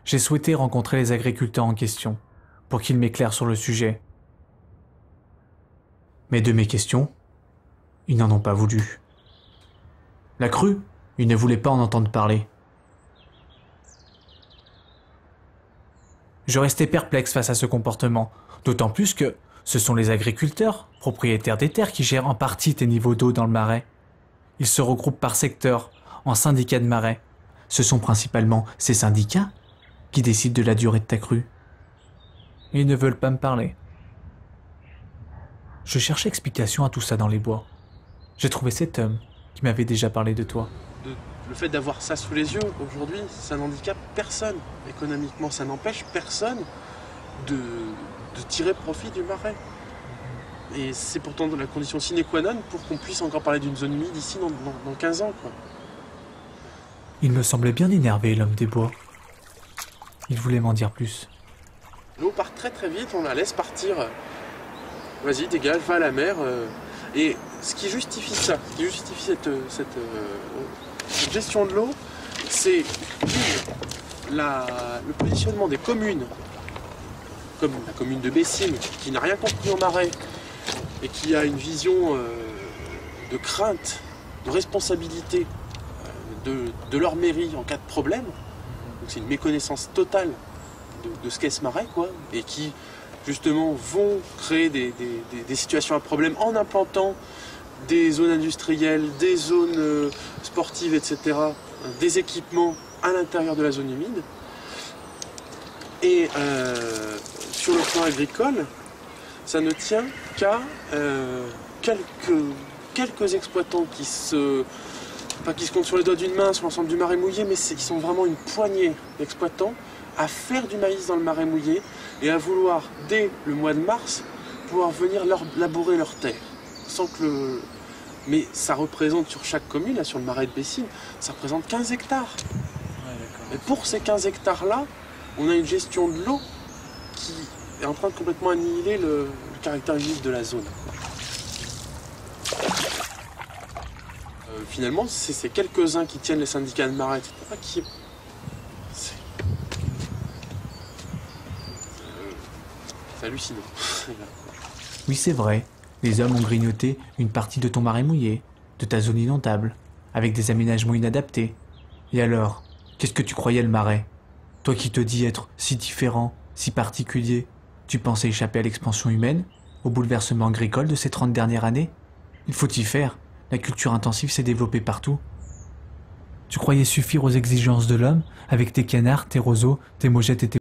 j'ai souhaité rencontrer les agriculteurs en question pour qu'ils m'éclairent sur le sujet. Mais de mes questions, ils n'en ont pas voulu. La crue, ils ne voulaient pas en entendre parler. Je restais perplexe face à ce comportement, d'autant plus que ce sont les agriculteurs, propriétaires des terres, qui gèrent en partie tes niveaux d'eau dans le marais. Ils se regroupent par secteur, en syndicats de marais. Ce sont principalement ces syndicats qui décident de la durée de ta crue. Ils ne veulent pas me parler. Je cherchais explication à tout ça dans les bois. J'ai trouvé cet homme qui m'avait déjà parlé de toi. Le fait d'avoir ça sous les yeux, aujourd'hui, ça n'handicape personne. Économiquement, ça n'empêche personne de tirer profit du marais. Et c'est pourtant la condition sine qua non pour qu'on puisse encore parler d'une zone humide ici dans 15 ans, quoi. Il me semblait bien énervé, l'homme des bois. Il voulait m'en dire plus. L'eau part très très vite, on la laisse partir. Vas-y, dégage, va à la mer. Et ce qui justifie ça, ce qui justifie cette gestion de l'eau, c'est le positionnement des communes, comme la commune de Bessines, qui n'a rien compris au marais et qui a une vision de crainte, de responsabilité de leur mairie en cas de problème. Donc c'est une méconnaissance totale de ce qu'est ce marais, quoi, et qui justement vont créer des situations à problème en implantant des zones industrielles, des zones sportives, etc., des équipements à l'intérieur de la zone humide. Et sur le plan agricole, ça ne tient qu'à quelques exploitants qui se comptent sur les doigts d'une main sur l'ensemble du marais mouillé, mais qui sont vraiment une poignée d'exploitants à faire du maïs dans le marais mouillé et à vouloir, dès le mois de mars, pouvoir venir labourer leurs terres. Sans que Mais ça représente sur chaque commune, là, sur le marais de Bessines, ça représente 15 hectares. Ouais, et pour ces 15 hectares-là, on a une gestion de l'eau qui est en train de complètement annihiler le caractère humide de la zone. Finalement, c'est ces quelques-uns qui tiennent les syndicats de marais, etc., qui... C'est hallucinant. Oui, c'est vrai. Les hommes ont grignoté une partie de ton marais mouillé, de ta zone inondable, avec des aménagements inadaptés. Et alors, qu'est-ce que tu croyais le marais? Toi qui te dis être si différent, si particulier, tu pensais échapper à l'expansion humaine, au bouleversement agricole de ces 30 dernières années? Il faut y faire. La culture intensive s'est développée partout. Tu croyais suffire aux exigences de l'homme, avec tes canards, tes roseaux, tes mogettes et tes